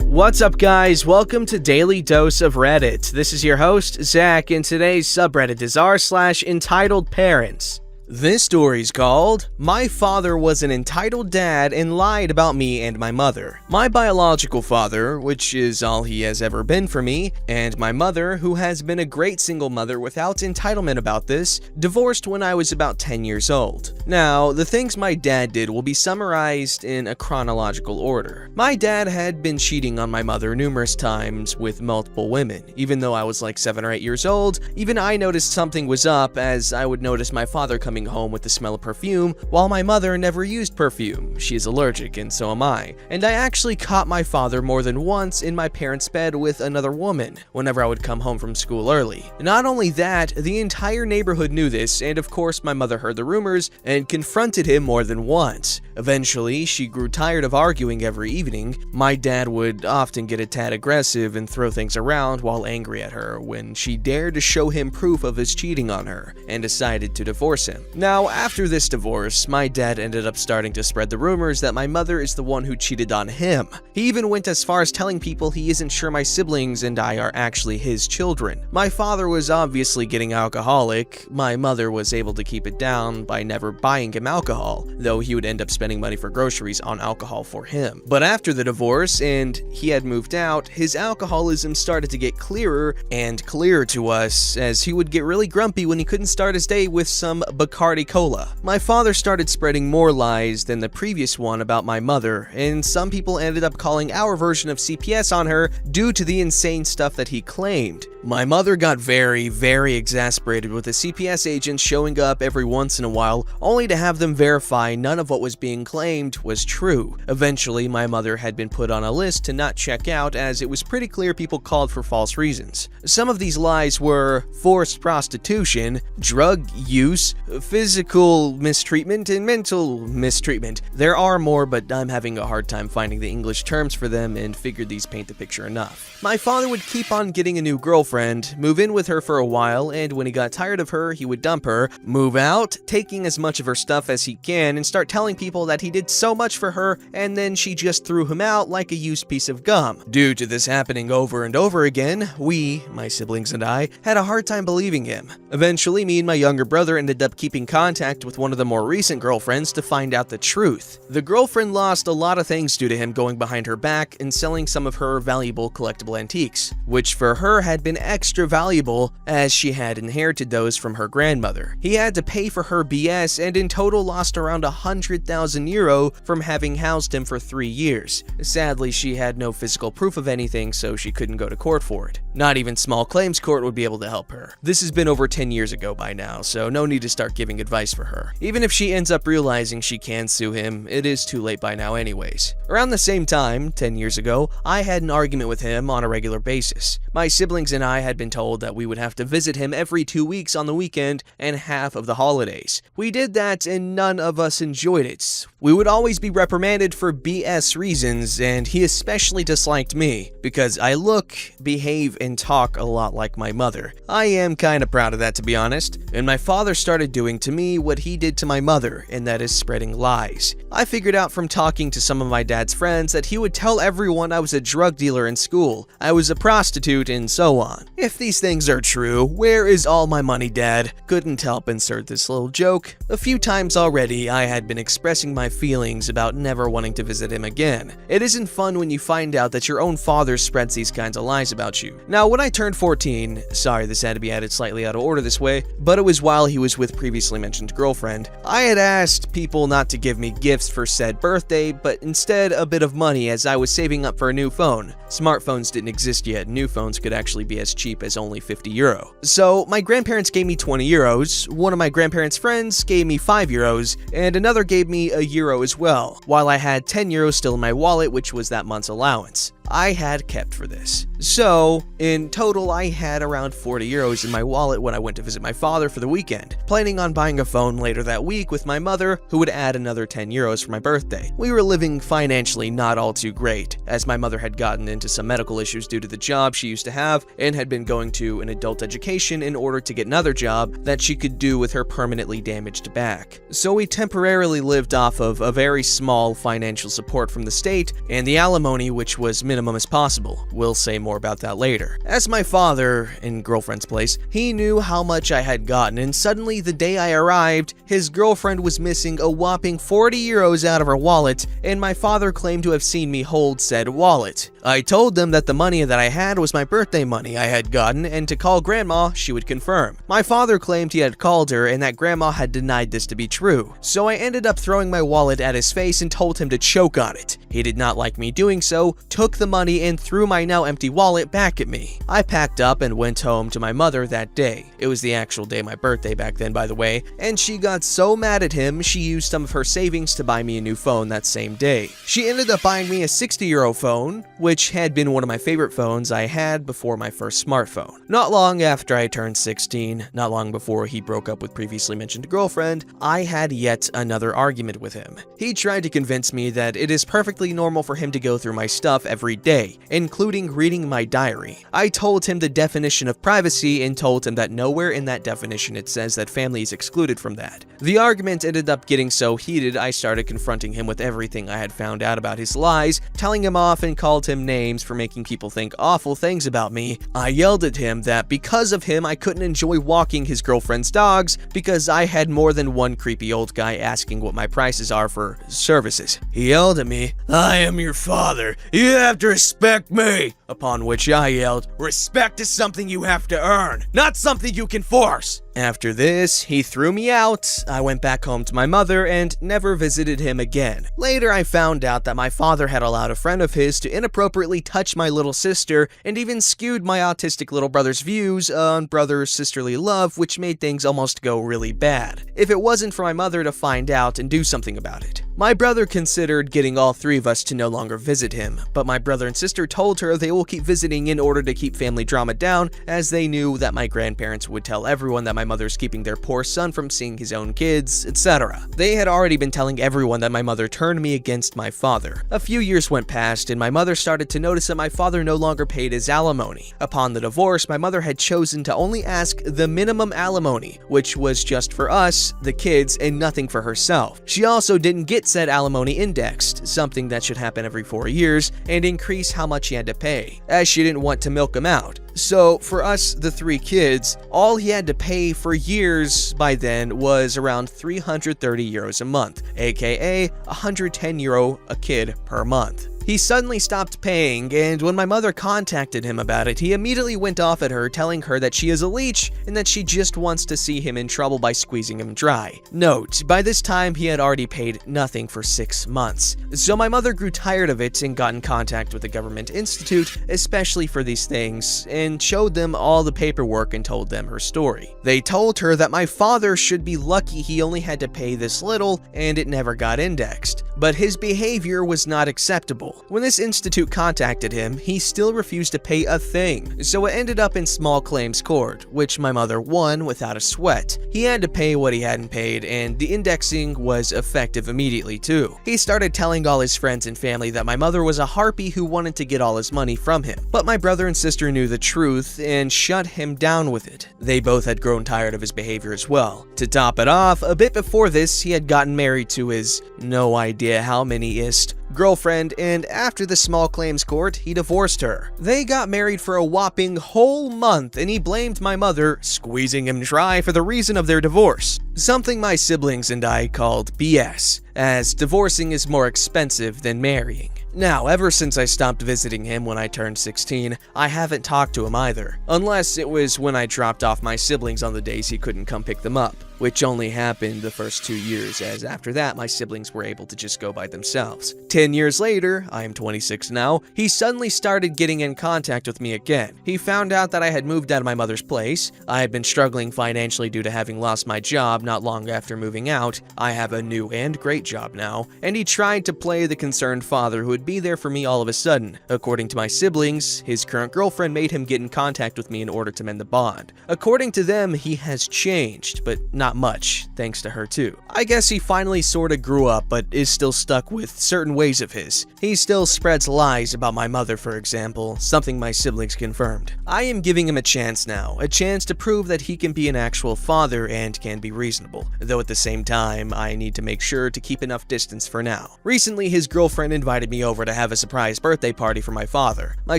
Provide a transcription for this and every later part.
What's up, guys? Welcome to Daily Dose of Reddit. This is your host, Zach, and today's subreddit is r/EntitledParents. This story's called, "My father was an entitled dad and lied about me and my mother." My biological father, which is all he has ever been for me, and my mother, who has been a great single mother without entitlement about this, divorced when I was about 10 years old. Now, the things my dad did will be summarized in a chronological order. My dad had been cheating on my mother numerous times with multiple women. Even though I was like 7 or 8 years old, even I noticed something was up, as I would notice my father coming home with the smell of perfume, while my mother never used perfume. She is allergic, and so am I. And I actually caught my father more than once in my parents' bed with another woman whenever I would come home from school early. Not only that, the entire neighborhood knew this, and of course my mother heard the rumors and confronted him more than once. Eventually, she grew tired of arguing every evening. My dad would often get a tad aggressive and throw things around while angry at her when she dared to show him proof of his cheating on her and decided to divorce him. Now, after this divorce, my dad ended up starting to spread the rumors that my mother is the one who cheated on him. He even went as far as telling people he isn't sure my siblings and I are actually his children. My father was obviously getting alcoholic. My mother was able to keep it down by never buying him alcohol, though he would end up spending money for groceries on alcohol for him. But after the divorce and he had moved out, his alcoholism started to get clearer and clearer to us, as he would get really grumpy when he couldn't start his day with some Bacardi Cola. My father started spreading more lies than the previous one about my mother, and some people ended up calling our version of CPS on her due to the insane stuff that he claimed. My mother got very exasperated with the CPS agents showing up every once in a while, only to have them verify none of what was being claimed was true. Eventually, my mother had been put on a list to not check out, as it was pretty clear people called for false reasons. Some of these lies were forced prostitution, drug use, physical mistreatment, and mental mistreatment. There are more, but I'm having a hard time finding the English terms for them and figured these paint the picture enough. My father would keep on getting a new girlfriend, move in with her for a while, and when he got tired of her, he would dump her, move out, taking as much of her stuff as he can, and start telling people that he did so much for her, and then she just threw him out like a used piece of gum. Due to this happening over and over again, we, my siblings and I, had a hard time believing him. Eventually, me and my younger brother ended up keeping contact with one of the more recent girlfriends to find out the truth. The girlfriend lost a lot of things due to him going behind her back and selling some of her valuable collectible antiques, which for her had been extra valuable as she had inherited those from her grandmother. He had to pay for her BS and in total lost around 100,000 euro from having housed him for 3 years. Sadly, she had no physical proof of anything, so she couldn't go to court for it. Not even small claims court would be able to help her. This has been over 10 years ago by now, so no need to start giving advice for her. Even if she ends up realizing she can sue him, it is too late by now anyways. Around the same time, 10 years ago, I had an argument with him on a regular basis. My siblings and I had been told that we would have to visit him every 2 weeks on the weekend and half of the holidays. We did that and none of us enjoyed it. We would always be reprimanded for BS reasons, and he especially disliked me because I look, behave, and talk a lot like my mother. I am kinda proud of that, to be honest. And my father started doing to me what he did to my mother, and that is spreading lies. I figured out from talking to some of my dad's friends that he would tell everyone I was a drug dealer in school, I was a prostitute, and so on. If these things are true, where is all my money, Dad? Couldn't help insert this little joke. A few times already, I had been expressing my feelings about never wanting to visit him again. It isn't fun when you find out that your own father spreads these kinds of lies about you. Now, when I turned 14, sorry this had to be added slightly out of order this way, but it was while he was with previously mentioned girlfriend, I had asked people not to give me gifts for said birthday, but instead a bit of money, as I was saving up for a new phone. Smartphones didn't exist yet, new phones could actually be as cheap as only 50 euro. So my grandparents gave me 20 euros, one of my grandparents' friends gave me 5 euros, and another gave me a euro as well, while I had 10 euros still in my wallet, which was that month's allowance. I had kept for this. So, in total, I had around 40 euros in my wallet when I went to visit my father for the weekend, planning on buying a phone later that week with my mother, who would add another 10 euros for my birthday. We were living financially not all too great, as my mother had gotten into some medical issues due to the job she used to have and had been going to an adult education in order to get another job that she could do with her permanently damaged back. So we temporarily lived off of a very small financial support from the state and the alimony, which was minimal minimum as possible. We'll say more about that later. As my father, in girlfriend's place, he knew how much I had gotten, and suddenly the day I arrived, his girlfriend was missing a whopping 40 euros out of her wallet, and my father claimed to have seen me hold said wallet. I told them that the money that I had was my birthday money I had gotten, and to call grandma, she would confirm. My father claimed he had called her and that grandma had denied this to be true, so I ended up throwing my wallet at his face and told him to choke on it. He did not like me doing so, took the money and threw my now empty wallet back at me. I packed up and went home to my mother that day. It was the actual day of my birthday back then, by the way, and she got so mad at him she used some of her savings to buy me a new phone that same day. She ended up buying me a 60-euro phone, which had been one of my favorite phones I had before my first smartphone. Not long after I turned 16, not long before he broke up with previously mentioned girlfriend, I had yet another argument with him. He tried to convince me that it is perfectly normal for him to go through my stuff every day, including reading my diary. I told him the definition of privacy and told him that nowhere in that definition it says that family is excluded from that. The argument ended up getting so heated I started confronting him with everything I had found out about his lies, telling him off and called him names for making people think awful things about me. I yelled at him that because of him I couldn't enjoy walking his girlfriend's dogs because I had more than one creepy old guy asking what my prices are for services. He yelled at me, "I am your father, you have to respect me," upon which I yelled, "Respect is something you have to earn, not something you can force." After this, he threw me out, I went back home to my mother, and never visited him again. Later, I found out that my father had allowed a friend of his to inappropriately touch my little sister, and even skewed my autistic little brother's views on brother-sisterly love, which made things almost go really bad, if it wasn't for my mother to find out and do something about it. My brother considered getting all three of us to no longer visit him, but my brother and sister told her they will keep visiting in order to keep family drama down, as they knew that my grandparents would tell everyone that my mother's keeping their poor son from seeing his own kids, etc. They had already been telling everyone that my mother turned me against my father. A few years went past and my mother started to notice that my father no longer paid his alimony. Upon the divorce, my mother had chosen to only ask the minimum alimony, which was just for us, the kids, and nothing for herself. She also didn't get said alimony indexed, something that should happen every 4 years, and increase how much he had to pay, as she didn't want to milk him out. So for us, the 3 kids, all he had to pay for years by then was around 330 euros a month, aka 110 euro a kid per month. He suddenly stopped paying, and when my mother contacted him about it, he immediately went off at her, telling her that she is a leech and that she just wants to see him in trouble by squeezing him dry. Note, by this time he had already paid nothing for 6 months. So my mother grew tired of it and got in contact with the government institute, especially for these things, and showed them all the paperwork and told them her story. They told her that my father should be lucky he only had to pay this little and it never got indexed, but his behavior was not acceptable. When this institute contacted him, he still refused to pay a thing, so it ended up in small claims court, which my mother won without a sweat. He had to pay what he hadn't paid, and the indexing was effective immediately too. He started telling all his friends and family that my mother was a harpy who wanted to get all his money from him, but my brother and sister knew the truth and shut him down with it. They both had grown tired of his behavior as well. To top it off, a bit before this, he had gotten married to his no idea how many-ist girlfriend, and after the small claims court, he divorced her. They got married for a whopping whole month, and he blamed my mother, squeezing him dry, for the reason of their divorce. Something my siblings and I called BS, as divorcing is more expensive than marrying. Now, ever since I stopped visiting him when I turned 16, I haven't talked to him either, unless it was when I dropped off my siblings on the days he couldn't come pick them up, which only happened the first 2 years, as after that my siblings were able to just go by themselves. 10 years later, I am 26 now, he suddenly started getting in contact with me again. He found out that I had moved out of my mother's place, I had been struggling financially due to having lost my job not long after moving out, I have a new and great job now, and he tried to play the concerned father who would be there for me all of a sudden. According to my siblings, his current girlfriend made him get in contact with me in order to mend the bond. According to them, he has changed, but not not much, thanks to her too. I guess he finally sorta grew up, but is still stuck with certain ways of his. He still spreads lies about my mother, for example, something my siblings confirmed. I am giving him a chance now, a chance to prove that he can be an actual father and can be reasonable, though at the same time, I need to make sure to keep enough distance for now. Recently, his girlfriend invited me over to have a surprise birthday party for my father. My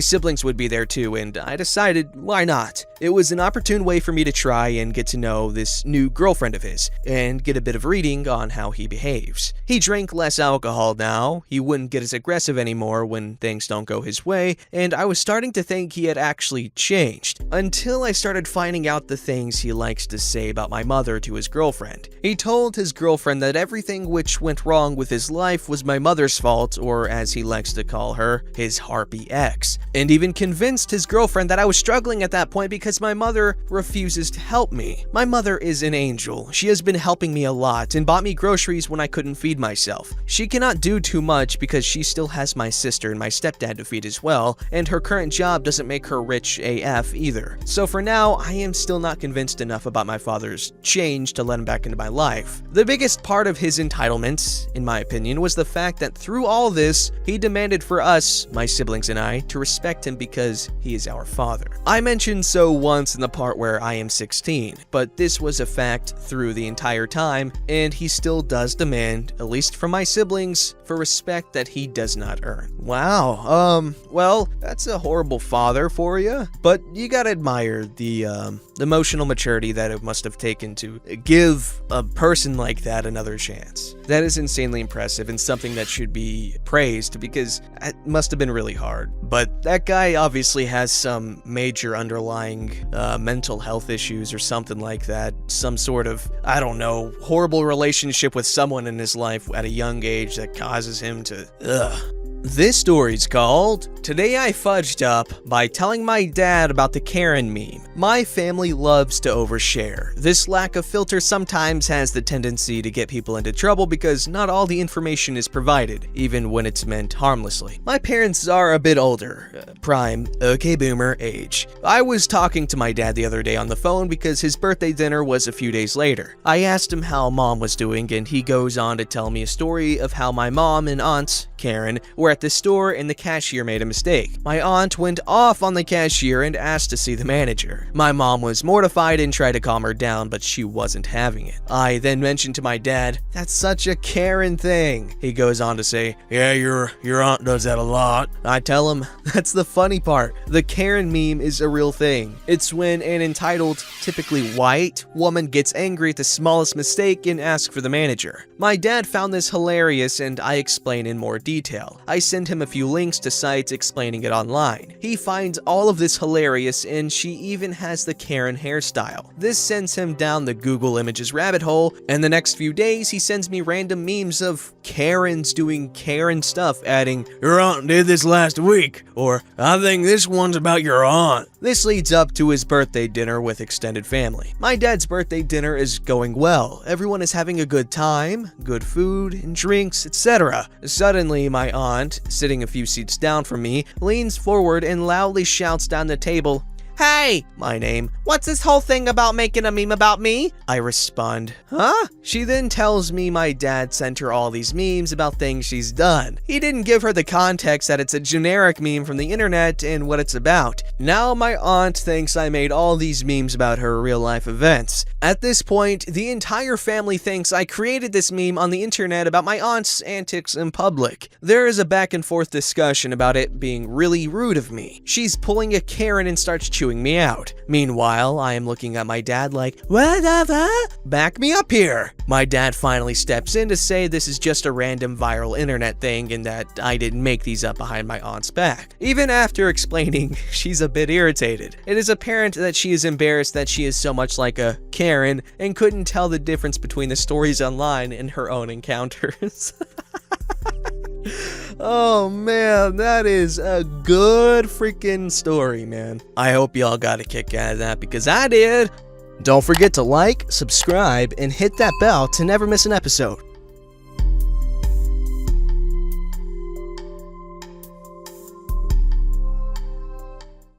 siblings would be there too, and I decided, why not? It was an opportune way for me to try and get to know this new girlfriend of his, and get a bit of reading on how he behaves. He drank less alcohol now, he wouldn't get as aggressive anymore when things don't go his way, and I was starting to think he had actually changed, until I started finding out the things he likes to say about my mother to his girlfriend. He told his girlfriend that everything which went wrong with his life was my mother's fault, or as he likes to call her, his harpy ex, and even convinced his girlfriend that I was struggling at that point because my mother refuses to help me. My mother is an angel. She has been helping me a lot and bought me groceries when I couldn't feed myself. She cannot do too much because she still has my sister and my stepdad to feed as well, and her current job doesn't make her rich AF either. So for now, I am still not convinced enough about my father's change to let him back into my life. The biggest part of his entitlement, in my opinion, was the fact that through all this, he demanded for us, my siblings and I, to respect him because he is our father. I mentioned so once in the part where I am 16, but this was a fact through the entire time, and he still does demand, at least from my siblings, for respect that he does not earn. Wow, well, that's a horrible father for you, but you gotta admire the emotional maturity that it must have taken to give a person like that another chance. That is insanely impressive and something that should be praised because it must have been really hard. But that guy obviously has some major underlying mental health issues or something like that. Some sort of, I don't know, horrible relationship with someone in his life at a young age that causes him to, This story's called, Today I Fudged Up by telling my dad about the Karen meme. My family loves to overshare. This lack of filter sometimes has the tendency to get people into trouble because not all the information is provided, even when it's meant harmlessly. My parents are a bit older, prime, okay boomer age. I was talking to my dad the other day on the phone because his birthday dinner was a few days later. I asked him how mom was doing and he goes on to tell me a story of how my mom and aunt, Karen, were at the store and the cashier made a mistake. My aunt went off on the cashier and asked to see the manager. My mom was mortified and tried to calm her down, but she wasn't having it. I then mentioned to my dad, "That's such a Karen thing." He goes on to say, "Yeah, your aunt does that a lot." I tell him, that's the funny part. The Karen meme is a real thing. It's when an entitled, typically white, woman gets angry at the smallest mistake and asks for the manager. My dad found this hilarious and I explain in more detail. I send him a few links to sites explaining it online. He finds all of this hilarious and she even has the Karen hairstyle. This sends him down the Google Images rabbit hole, and the next few days he sends me random memes of Karens doing Karen stuff, adding, "Your aunt did this last week," or "I think this one's about your aunt." This leads up to his birthday dinner with extended family. My dad's birthday dinner is going well. Everyone is having a good time, good food and drinks, etc. Suddenly, my aunt, sitting a few seats down from me, leans forward and loudly shouts down the table, "Hey!" My name. "What's this whole thing about making a meme about me?" I respond, "Huh?" She then tells me my dad sent her all these memes about things she's done. He didn't give her the context that it's a generic meme from the internet and what it's about. Now my aunt thinks I made all these memes about her real life events. At this point, the entire family thinks I created this meme on the internet about my aunt's antics in public. There is a back and forth discussion about it being really rude of me. She's pulling a Karen and starts chewing me out. Meanwhile, I am looking at my dad like, "What the back me up here." My dad finally steps in to say this is just a random viral internet thing and that I didn't make these up behind my aunt's back. Even after explaining, she's a bit irritated. It is apparent that she is embarrassed that she is so much like a Karen and couldn't tell the difference between the stories online and her own encounters. Oh man, that is a good freaking story, man. I hope y'all got a kick out of that because I did. Don't forget to like, subscribe, and hit that bell to never miss an episode.